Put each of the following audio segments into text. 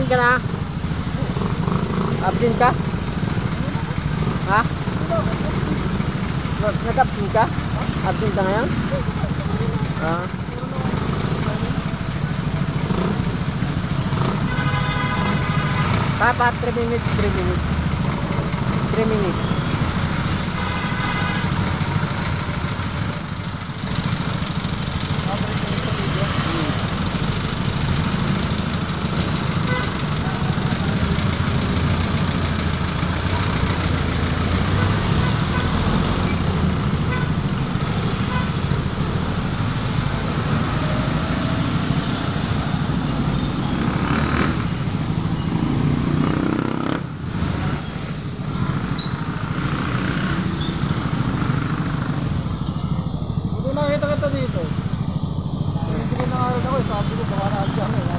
ka na? Absent ka? Ha? Nag-absent ka? Absent ka ngayon? Ah. Dapat 3 minutes, 3 minutes. 3 minutes.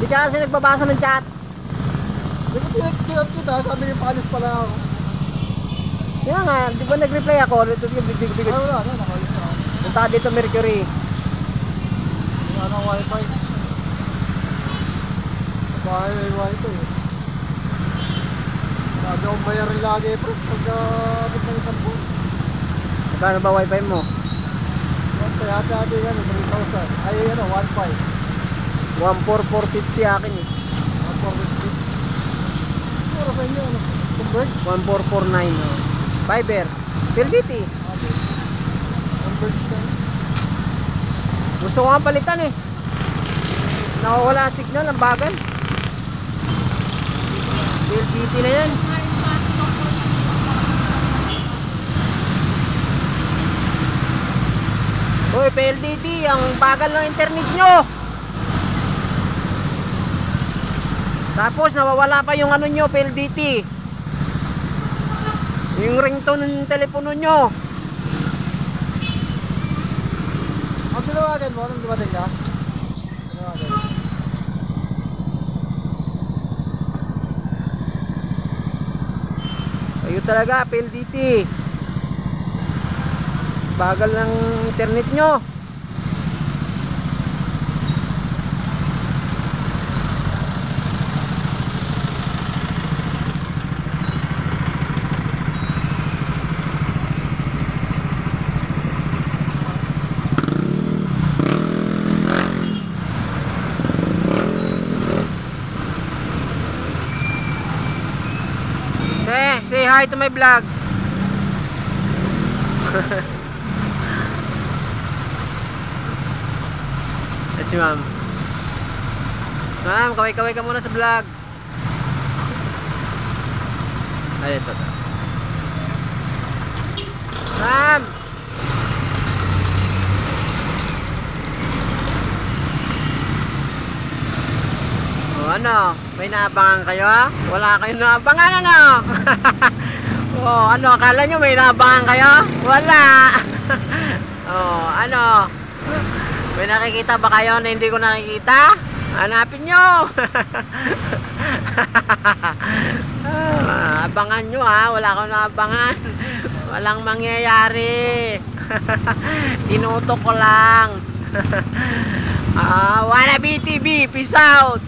Hindi ka kasi nagbabasa ng chat. Tinat kita, sabi niya paalis pala ako. Kaya nga, di ba nag-reply ako? Ay wala, nakalis na ako. Punta ka dito Mercury. Wala nang wifi. Bahay may wifi eh. Lagi akong bayarin lagi bro, pagka abot ng isang buwan. Magkano ba wifi mo? Hati-hati yan, 3,000. Ay ano, 1,500. 14450 akin eh. 1,450. Para sa inyo, ano? Convert? 1449 oh. Fiber. PLDT. Okay. Converts na. Gusto ko nga palitan eh. Nakawala ang signal, ang bagal. PLDT na yan. Uy, PLDT, ang bagal ng internet nyo. Tapos nawawala pa yung ano nyo, PLDT. Yung ringtone ng telepono nyo. Ang tinawagan mo, anong dumating ka? Tinawagan. Ayun talaga, PLDT. Bagal ng internet nyo. Say hi to my vlog. Si ma'am. Ma'am, kaway-kaway ka muna sa vlog. Ay, ito. Ma'am! O ano? May naabangan kayo ha? Wala kayong naabangan ano? O ano? Akala nyo may naabangan kayo? Wala! O ano? May nakikita ba kayo na hindi ko nakikita? Hanapin nyo! Abangan nyo ha, wala akong naabangan. Walang mangyayari. Tinutok ko lang. Wannabe TV, peace out!